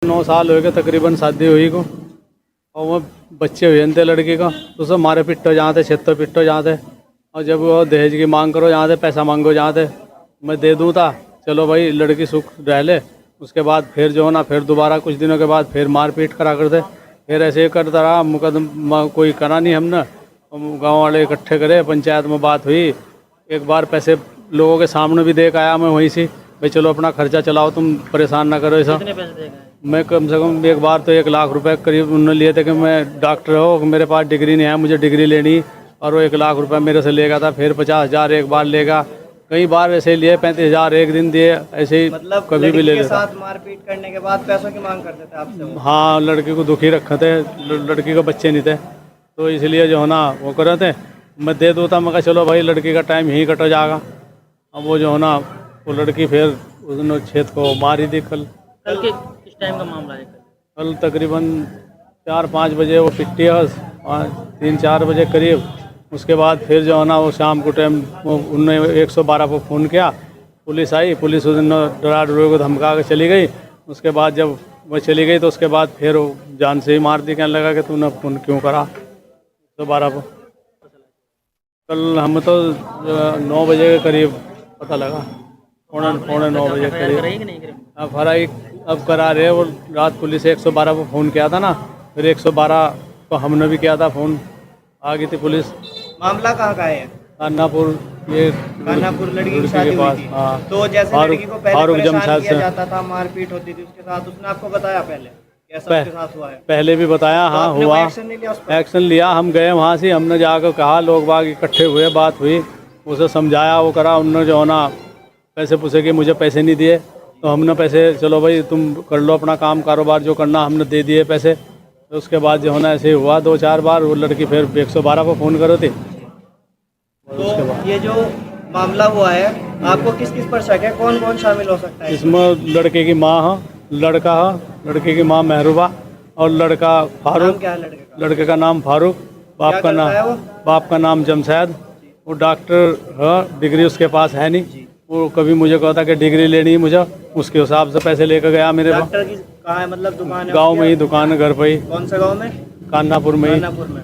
9 साल हो गए तकरीबन शादी हुई को, और वो बच्चे हुए थे लड़की का, तो सब मारे पिट्टो जाते, छेत्तो पिट्टो जाते। और जब वो दहेज की मांग करो जाते, पैसा मांगो जाते, मैं दे दूँ था, चलो भाई लड़की सुख रह ले। उसके बाद फिर जो है ना, फिर दोबारा कुछ दिनों के बाद फिर मारपीट करा करते। फिर ऐसे ही करता रहा, मुकदमा कोई करा नहीं हमने, गाँव वाले इकट्ठे करे, पंचायत में बात हुई। एक बार पैसे लोगों के सामने भी देख आया मैं वहीं से, भाई चलो अपना खर्चा चलाओ, तुम परेशान ना करो ऐसा। कितने पैसे देगा? मैं कम से कम एक बार तो 1 लाख रुपए करीब उन्होंने लिए थे कि मैं डॉक्टर हो, मेरे पास डिग्री नहीं है, मुझे डिग्री लेनी, और वो 1 लाख रुपए मेरे से लेगा था। फिर 50,000 एक बार लेगा, कई बार ऐसे लिए, 35,000 एक दिन दिए, ऐसे ही मतलब कभी भी ले लड़की के लेता। साथ मारपीट करने के बाद पैसों की मांग करते थे आपसे वो? हाँ, लड़की को दुखी रखे थे, लड़की के बच्चे नहीं थे, तो इसलिए जो है ना वो कर रहे थे। मैं दे दूँ था, मैं कहा चलो भाई लड़की का टाइम यहीं कट जाएगा। अब वो जो है ना, वो लड़की फिर उसने छेद को मारी दी। कल के किस टाइम का मामला है? कल तकरीबन 4-5 बजे वो पिट्टी है, 3-4 बजे करीब। उसके बाद फिर जो है ना, वो शाम को टाइम उनने 112 को फ़ोन किया, पुलिस आई, पुलिस उस दिन डरा डरे को धमका के चली गई। उसके बाद जब वो चली गई तो उसके बाद फिर वो जान से ही मार दी, कहने लगा कि तूने फ़ोन क्यों करा 112 को। कल हम तो 9 बजे के करीब पता लगा, पौने 9 बजे करीब। अब फराई अब करा रहे, वो रात पुलिस 112 को फ़ोन किया था ना, फिर 112 को हमने भी किया था फ़ोन, आ गई थी पुलिस। मामला कहाँ का है? कान्हापुर, ये कान्हापुर लड़की की शादी हुई थी। हाँ। तो जैसे लड़की को पहले फारूक परेशान जमशेद किया से जाता था, मारपीट होती थी उसके साथ, उसने आपको बताया पहले कैसा उसके साथ हुआ है? पहले भी बताया, तो हाँ आपने हुआ, कोई एक्शन नहीं लिया उस पर? एक्शन लिया। हम गए वहाँ से, हमने जाकर कहा, लोग बाग इकट्ठे हुए, बात हुई, उसे समझाया, वो करा। उन्होंने जो है ना पैसे पूछे कि मुझे पैसे नहीं दिए, तो हमने पैसे, चलो भाई तुम कर लो अपना काम कारोबार जो करना, हमने दे दिए पैसे। तो उसके बाद जो है ना ऐसे हुआ 2-4 बार, वो लड़की फिर 112 को फ़ोन करो थी। तो ये जो मामला हुआ है, आपको किस किस पर शक है? कौन कौन शामिल हो सकता है? इसमें लड़के की माँ है, लड़का है, लड़के की माँ महरूबा, और लड़का नाम फारूक। क्या है लड़के का? लड़के का नाम फारूक, क्या करता है वो? बाप का नाम जमशेद। वो डॉक्टर है, डिग्री उसके पास है नहीं। वो कभी मुझे कहता कि डिग्री लेनी है मुझे, उसके हिसाब से पैसे लेकर गया मेरे पास। डॉक्टर की कहाँ है, मतलब दुकान है? गांव में ही दुकान है, घर पे ही, कौन सा गांव में? कान्हापुर में ही। कान्हापुर में।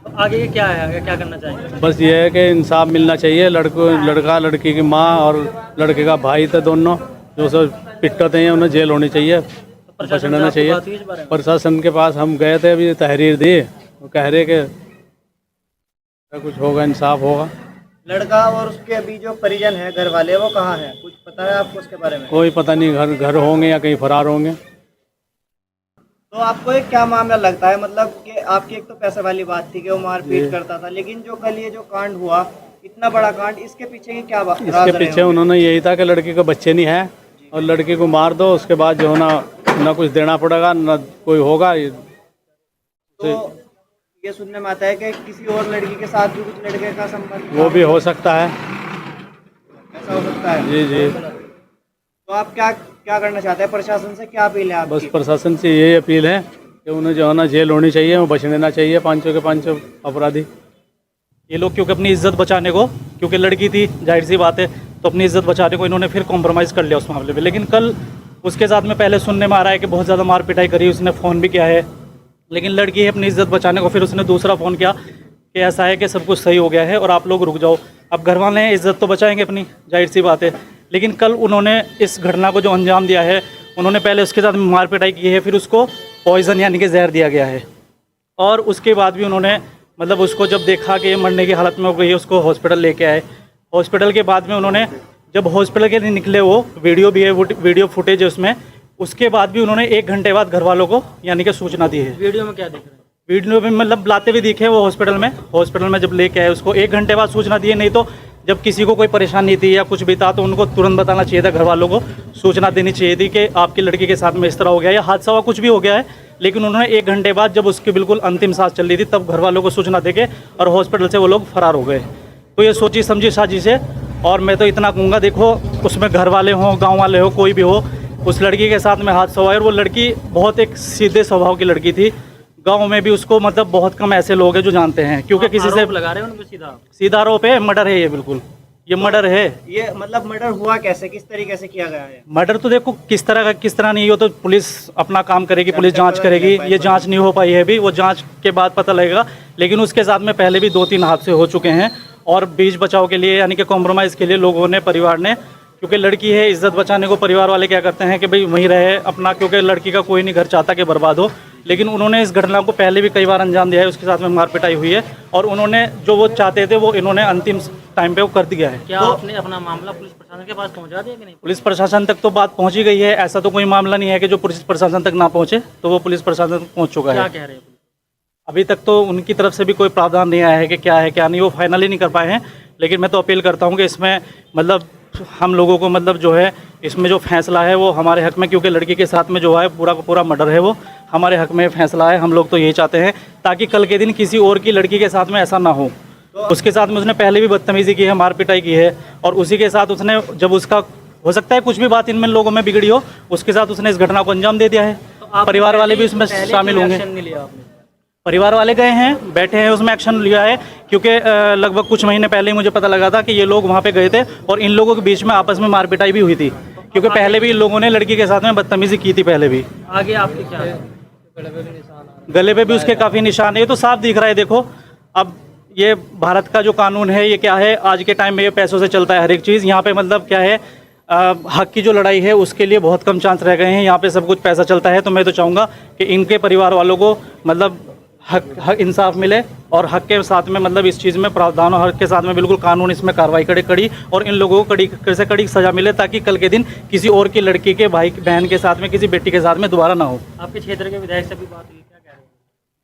तो आगे क्या है, आगे क्या करना चाहेंगे? बस ये है कि इंसाफ मिलना चाहिए। लड़का लड़की की माँ और लड़के का भाई थे दोनों, जो सब पिट्टते हैं, उन्हें जेल होनी चाहिए, बचना चाहिए। प्रशासन के पास हम गए थे, अभी तहरीर दी, वो कह रहे कि कुछ होगा, इंसाफ होगा। लड़का और उसके अभी जो परिजन है, घर वाले, वो कहाँ है? कुछ पता है आपको उसके बारे में? कोई पता नहीं, घर होंगे या कहीं फरार होंगे। तो आपको एक क्या मामला लगता है, मतलब कि आपकी एक तो पैसे वाली बात थी कि वो मारपीट करता था, लेकिन जो कल ये जो कांड हुआ, इतना बड़ा कांड, इसके पीछे की क्या बात? इसके पीछे उन्होंने यही था कि लड़की को बच्चे नहीं है, और लड़की को मार दो, उसके बाद जो है ना कुछ देना पड़ेगा, ना कोई होगा। तो ये सुनने में आता है कि किसी और लड़की के साथ भी कुछ लड़के का संबंध, वो भी हो सकता है, ऐसा हो सकता है? जी जी। तो आप क्या क्या करना चाहते हैं? प्रशासन से क्या अपील है आपकी? बस प्रशासन से यही अपील है कि उन्हें जो है ना जेल होनी चाहिए, वो बचने ना चाहिए, 5 के 5 अपराधी। ये लोग क्योंकि अपनी इज्जत बचाने को, क्योंकि लड़की थी, जाहिर सी बात है, तो अपनी इज्जत बचाने को इन्होंने फिर कॉम्प्रोमाइज़ कर लिया उस मामले में। लेकिन कल उसके साथ में पहले सुनने में आ रहा है कि बहुत ज़्यादा मार पिटाई करी, उसने फ़ोन भी किया है, लेकिन लड़की है अपनी इज्जत बचाने को, फिर उसने दूसरा फ़ोन किया कि ऐसा है कि सब कुछ सही हो गया है और आप लोग रुक जाओ। अब घर वाले हैं, इज्जत तो बचाएंगे अपनी, जाहिर सी बात है। लेकिन कल उन्होंने इस घटना को जो अंजाम दिया है, उन्होंने पहले उसके साथ मार पिटाई की है, फिर उसको पॉइज़न यानी कि जहर दिया गया है, और उसके बाद भी उन्होंने मतलब उसको जब देखा कि ये मरने की हालत में हो गई है, उसको हॉस्पिटल लेके आए। हॉस्पिटल के बाद में उन्होंने जब हॉस्पिटल के लिए निकले, वो वीडियो भी है, वो वीडियो फुटेज है उसमें, उसके बाद भी उन्होंने 1 घंटे बाद घर वालों को यानी कि सूचना दी है। वीडियो में क्या दिख रहा है? वीडियो में मतलब बुलाते हुए दिखे वो हॉस्पिटल में जब लेके आए उसको 1 घंटे बाद सूचना दी है। नहीं तो जब किसी को कोई परेशानी थी या कुछ भी था तो उनको तुरंत बताना चाहिए था, घर वालों को सूचना देनी चाहिए थी कि आपकी लड़की के साथ में इस तरह हो गया या हादसा हुआ, कुछ भी हो गया है। लेकिन उन्होंने 1 घंटे बाद जब उसकी बिल्कुल अंतिम सांस चल रही थी तब घर वालों को सूचना देके और हॉस्पिटल से वो लोग फरार हो गए। तो ये सोची समझी साजिश है। और मैं तो इतना कहूँगा, देखो उसमें घर वाले हों, गाँव वाले हो, कोई भी हो, उस लड़की के साथ में हादसा हुआ है। और वो लड़की बहुत एक सीधे स्वभाव की लड़की थी। गांव में भी उसको मतलब बहुत कम ऐसे लोग हैं जो जानते हैं, क्योंकि किसी से लगा रहे हैं उनको सीधा आरोप है, मर्डर है ये बिल्कुल। ये मर्डर है। ये मतलब मर्डर हुआ कैसे, किस तरीके से किया गया है? मर्डर तो देखो किस तरह का किस तरह नहीं हो तो पुलिस अपना काम करेगी, पुलिस चर्चा जांच पता करेगी। नहीं लग पाई ये जांच नहीं हो पाई है अभी, वो जांच के बाद पता लगेगा। लेकिन उसके साथ में पहले भी 2-3 हादसे हो चुके हैं और बीच बचाव के लिए यानी कि कॉम्प्रोमाइज़ के लिए लोगों ने, परिवार ने, क्योंकि लड़की है, इज्जत बचाने को परिवार वाले क्या करते हैं कि भाई वहीं रहे अपना, क्योंकि लड़की का कोई नहीं घर चाहता कि बर्बाद हो। लेकिन उन्होंने इस घटना को पहले भी कई बार अंजाम दिया है, उसके साथ में मार पिटाई हुई है और उन्होंने जो वो चाहते थे वो इन्होंने अंतिम टाइम पे वो कर दिया है। क्या आपने अपना मामला पुलिस प्रशासन के पास पहुंचा दिया कि नहीं? पुलिस प्रशासन तक तो बात पहुंची गई है, ऐसा तो कोई मामला नहीं है कि जो पुलिस प्रशासन तक ना पहुंचे, तो वो पुलिस प्रशासन तक पहुंच चुका क्या है। कह रहे हैं पुलिस? अभी तक तो उनकी तरफ से भी कोई प्रावधान नहीं आया है कि क्या है क्या नहीं, वो फाइनली नहीं कर पाए हैं। लेकिन मैं तो अपील करता हूँ कि इसमें मतलब हम लोगों को मतलब जो है इसमें जो फैसला है वो हमारे हक में, क्योंकि लड़की के साथ में जो है पूरा का पूरा मर्डर है, वो हमारे हक में फैसला है। हम लोग तो यही चाहते हैं ताकि कल के दिन किसी और की लड़की के साथ में ऐसा ना हो। उसके साथ में उसने पहले भी बदतमीजी की है, मार पिटाई की है और उसी के साथ उसने जब उसका हो सकता है कुछ भी बात इनमें लोगों में बिगड़ी हो, उसके साथ उसने इस घटना को अंजाम दे दिया है। परिवार वाले भी उसमें शामिल होंगे। एक्शन नहीं लिया आपने? परिवार वाले गए हैं, बैठे हैं, उसमें एक्शन लिया है क्योंकि लगभग कुछ महीने पहले ही मुझे पता लगा था कि ये लोग वहाँ पे गए थे और इन लोगों के बीच में आपस में मार पिटाई भी हुई थी, क्योंकि पहले भी इन लोगों ने लड़की के साथ में बदतमीजी की थी पहले भी। आगे आपके क्या है? गले पे भी उसके काफ़ी निशान है, ये तो साफ दिख रहा है। देखो अब ये भारत का जो कानून है ये क्या है, आज के टाइम में ये पैसों से चलता है हर एक चीज़। यहाँ पे मतलब क्या है, हक की जो लड़ाई है उसके लिए बहुत कम चांस रह गए हैं। यहाँ पे सब कुछ पैसा चलता है। तो मैं तो चाहूँगा कि इनके परिवार वालों को मतलब हक इंसाफ मिले और हक के साथ में मतलब इस चीज़ में प्रावधान और हक के साथ में बिल्कुल कानून इसमें कार्रवाई करे कड़ी, और इन लोगों को कड़ी से कड़ी सज़ा मिले ताकि कल के दिन किसी और की लड़की के भाई बहन के साथ में, किसी बेटी के साथ में दोबारा ना हो। आपके क्षेत्र के विधायक से भी बात हुई, क्या कह रहे हैं?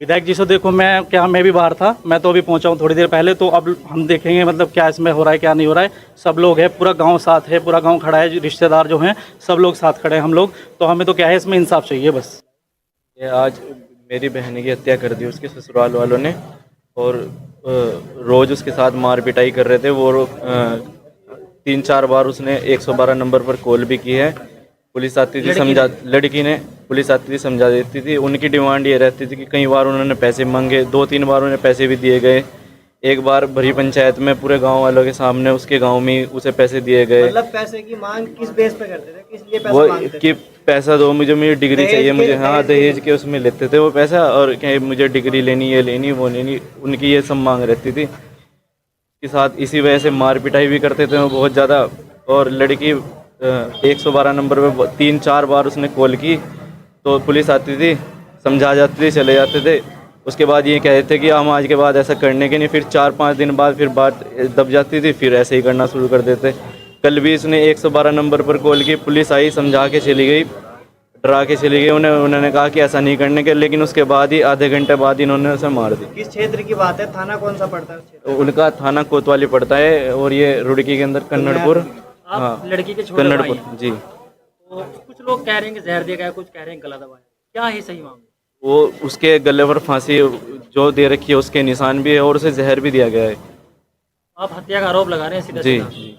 विधायक जी से देखो मैं भी बाहर था, मैं तो अभी पहुंचा हूं थोड़ी देर पहले। तो अब हम देखेंगे मतलब क्या इसमें हो रहा है क्या नहीं हो रहा है। सब लोग हैं, पूरा गांव साथ है, पूरा गांव खड़ा है, रिश्तेदार जो हैं सब लोग साथ खड़े हैं हम लोग। तो हमें तो क्या है इसमें इंसाफ चाहिए बस। ये आज मेरी बहन की हत्या कर दी उसके ससुराल वालों ने, और रोज़ उसके साथ मार पिटाई कर रहे थे वो। 3-4 बार उसने 112 नंबर पर कॉल भी की है। पुलिस आती थी समझा, लड़की ने पुलिस आती थी समझा देती थी। उनकी डिमांड ये रहती थी कि कई बार उन्होंने पैसे मांगे, 2-3 बार उन्हें पैसे भी दिए गए। एक बार भरी पंचायत में पूरे गांव वालों के सामने उसके गांव में उसे पैसे दिए गए। मतलब पैसे की मांग किस बेस पे करते थे, किस लिए पैसे वो मांगते थे? कि पैसा दो मुझे, मुझे डिग्री दहेज चाहिए के- मुझे। हाँ, दहेज दहेज के उसमें लेते थे वो पैसा, और क्या मुझे डिग्री लेनी, ये लेनी, वो लेनी, उनकी ये सब मांग रहती थी। के साथ इसी वजह से मार पिटाई भी करते थे वो बहुत ज़्यादा। और लड़की 112 नंबर पे 3-4 बार उसने कॉल की तो पुलिस आती थी, समझा जाती थी, चले जाते थे। उसके बाद ये कहते थे कि हम आज के बाद ऐसा करने के नहीं। फिर 4-5 दिन बाद फिर बात दब जाती थी, फिर ऐसे ही करना शुरू कर देते। कल भी इसने 112 नंबर पर कॉल की, पुलिस आई, समझा के चली गई, डरा के चली गई। उन्होंने कहा कि ऐसा नहीं करने के, लेकिन उसके बाद ही आधे घंटे बाद इन्होंने उसे मार दी। किस क्षेत्र की बात है, थाना कौन सा पड़ता है उस क्षेत्र? उनका थाना कोतवाली पड़ता है और ये रुड़की के अंदर कन्नड़पुर। आप हाँ, लड़की के छोटे भाई कन्नड़पुर हैं। जी। तो कुछ लोग कह रहे हैं कि जहर दिया गया, कुछ कह रहे हैं गला दबाया। क्या है सही मामला? वो उसके गले पर फांसी जो दे रखी है उसके निशान भी है और उसे जहर भी दिया गया है। आप हत्या का आरोप लगा रहे हैं सीधा जी सीधा। जी,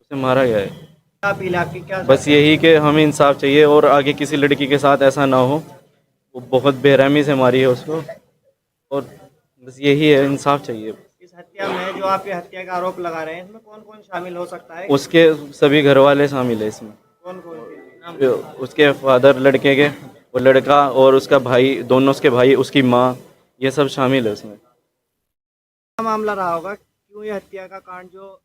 उसे मारा गया है। क्या अपील आपकी, क्या बस यही कि हमें इंसाफ चाहिए और आगे किसी लड़की के साथ ऐसा ना हो। वो बहुत बेरहमी से मारी है उसको, और बस यही है, इंसाफ चाहिए। इस हत्या में जो आप ये हत्या का आरोप लगा रहे हैं इसमें कौन कौन शामिल हो सकता है? उसके सभी घर वाले शामिल है इसमें। कौन कौन? उसके फादर लड़के के, वो लड़का और उसका भाई, दोनों उसके भाई, उसकी माँ, ये सब शामिल है उसमें। क्या मामला रहा होगा, क्यों ये हत्या का कांड जो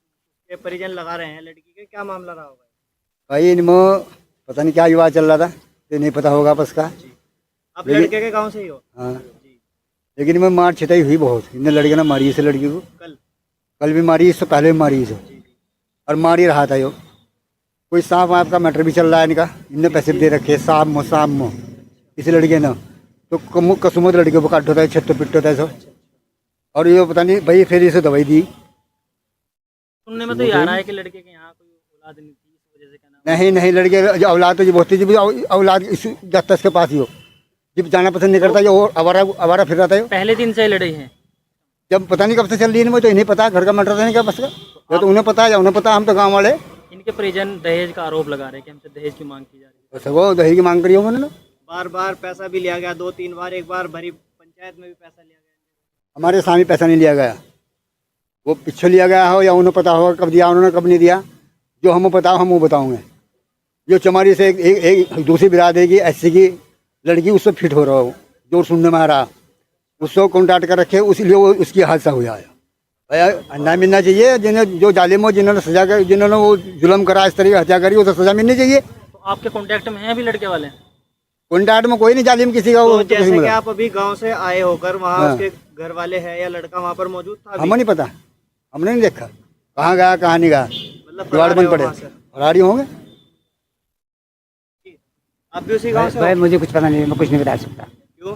ये परिजन लगा रहे हैं लड़की के, क्या मामला रहा होगा? भाई इनमें पता नहीं क्या विवाद चल रहा था, ये नहीं पता होगा बस का। आप लड़के के गांव से ही हो? हाँ, लेकिन इनमें मार छिटाई हुई बहुत। इनने लड़के ने मारी इस लड़की को, कल भी मारी, इससे पहले भी मारी इसे, और मार ही रहा था यो। कोई सांप वाप का मैटर भी चल रहा है इनका। इनने पैसे भी दे रखे सांप मो इस लड़के ने, तो कसुमत लड़के को काट होता है, छत्तो पिट होता है सब। और ये पता नहीं भाई फिर इसे दवाई दी। सुनने में तो ये आ रहा है कि लड़के के यहाँ कोई औलाद नहीं थी, इस वजह से कहना। नहीं लड़के औलाद तो जी बहुत थी, जब औलाद इस दस के पास ही हो, जब जाना पसंद नहीं करता, जो आवारा फिर रहा था। पहले दिन से लड़ाई है। जब पता नहीं कब से चल रही है इनमें, तो इन्हें पता, घर का मैटर नहीं क्या बस का, या तो उन्हें पता है या उन्हें पता, हम तो गाँव वाले। इनके परिजन दहेज का आरोप लगा रहे हैं कि हमसे दहेज की मांग की जा रही है। बस वो दहेज की मांग करी हो उन्होंने। बार बार पैसा भी लिया गया, 2-3 बार, एक बार भरी पंचायत में भी पैसा लिया गया। हमारे सामने पैसा नहीं लिया गया, वो पीछे लिया गया हो या उन्हें पता होगा कब दिया उन्होंने कब नहीं दिया, जो हमें बताओ हम वो बताऊँगे। जो चमारी से एक दूसरी बिरादरी की एससी की लड़की उससे फिट हो रहा हो, जो सुनने में आ रहा, उसको कॉन्टैक्ट कर रखे, इसलिए वो उसकी हादसा हुआ है। भैया अन्याय मिलना चाहिए, जिन्हें जो जालिम हो, जिन्होंने सजा कर, जिन्होंने वो जुल्म करा, इस तरीके हत्या करी, उसे सजा मिलनी चाहिए। तो आपके कांटेक्ट में हैं अभी लड़के वाले? कॉन्टैक्ट में कोई नहीं जालिम किसी का। तो वो जैसे कि आप अभी गांव से आए होकर वहाँ हाँ। उसके घर वाले हैं या लड़का वहाँ पर मौजूद था? हमें नहीं पता, हमने नहीं देखा कहाँ गया कहाँ नहीं गया, मतलब द्वार बंद पड़े, वहाँ से। फरारी होंगे। आप भी उसी गांव से भाई हो? मुझे कुछ पता नहीं, मैं कुछ नहीं बता सकता। क्यों?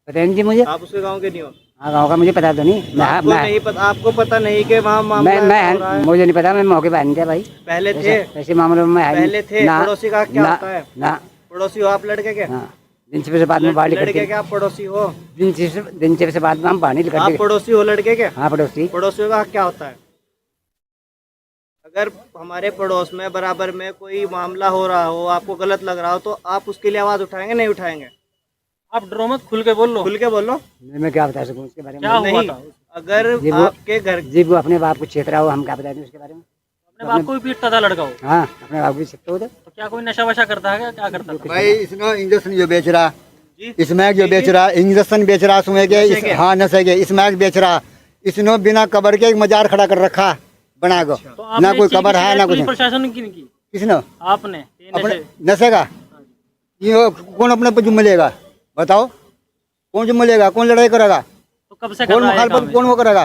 पता नहीं जी मुझे। आप उसके गांव के नहीं हो? हाँ गाँव का मुझे पता तो नहीं। आपको पता नहीं कि वहाँ मामला हो रहा है? मुझे नहीं पता, मैं मौके पर नहीं था भाई। पहले थे? ऐसे मामलों में मैं पहले थे? पड़ोसी का क्या होता है? ना पड़ोसी हो आप लड़के के? हाँ, दिन से बाद में बाहर लड़के के आप पड़ोसी हो? दिन से बाद में हम पानी आप निकलते। पड़ोसी हो लड़के के? हाँ पड़ोसी। पड़ोसियों का क्या होता है? अगर हमारे पड़ोस में बराबर में कोई मामला हो रहा हो, आपको गलत लग रहा हो, तो आप उसके लिए आवाज उठाएंगे नहीं उठाएंगे? आप डरो मत, खुल के बोल लो। खुल के बोलो। मैं क्या बता सकूँ उसके बारे में? क्या हुआ नहीं, था? अगर जी वो- आपके घर जी वो अपने बाप को छेड़ रहा हो, हम क्या बता दें उसके बारे में? अपने बाप को भी पीटता था लड़का हो? हाँ अपने बाप को छेड़ते हो तो क्या कोई नशा वशा करता है? क्या करता था? भाई इसने इंजेक्शन जो बेच रहा, जी? स्मैक जो बेच रहा, इंजेक्शन बेच रहा, सुने के नशे के? हाँ नशे के, स्मैक बेच रहा, इसने बिना कबर के एक मजार खड़ा कर रखा बना को। तो ना आपने कोई इस चीज़ कबर की है शिकायत ना कुछ। पुलिस प्रशासन की नहीं की? किसने? आपने ये अपने नशे- नशे का ये कौन अपने पर जुम्मे लेगा? बताओ कौन जुम्मे लेगा? कौन लड़ाई करेगा? तो कब से कर कौन रहा है ये मुखालफत काम? कौन वो करेगा?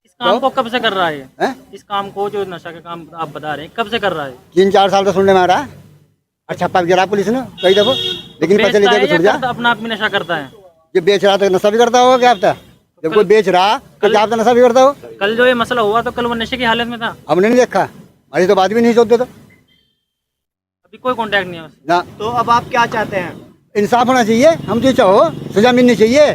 इस काम को कब से कर रहा है ये? हैं? इस काम को जो नशा का काम आप बता रहे हैं कब से कर रहा है? 3-4 साल तो सुनने में आ रहा है। अच्छा छापा गिरा पुलिस ने कई दफो, लेकिन पता बेचता नहीं है छुट या जा। करता- अपना आप भी नशा करता है? जो बेच रहा था नशा भी करता होगा क्या आपका? जब कोई बेच रहा तो क्या आपका नशा भी करता हो? कल जो ये मसला हुआ तो कल वो नशे की हालत में था? हमने नहीं देखा, हमारी तो बात भी नहीं सोचते तो अभी कोई कांटेक्ट नहीं है उससे? ना। तो अब आप क्या चाहते हैं? इंसाफ होना चाहिए, हम तो चाहो सजा मिलनी चाहिए।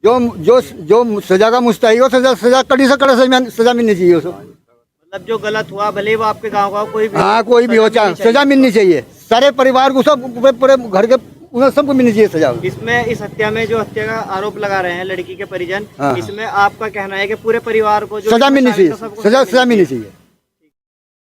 जो जो जो सजा का मुस्तहिक हो, सजा कड़ी से कड़ी सजा मिलनी चाहिए उसको। मतलब जो गलत हुआ भले ही वो आपके गांव का हो, कोई भी हाँ कोई भी हो, चाहे सजा मिलनी चाहिए। सारे परिवार को, सब पूरे घर के उन्हें सबको मिलनी चाहिए सजा। इसमें इस हत्या में जो हत्या का आरोप लगा रहे हैं लड़की के परिजन, हाँ। इसमें आपका कहना है कि पूरे परिवार को जो सजा मिलनी चाहिए, सबको सजा मिलनी चाहिए।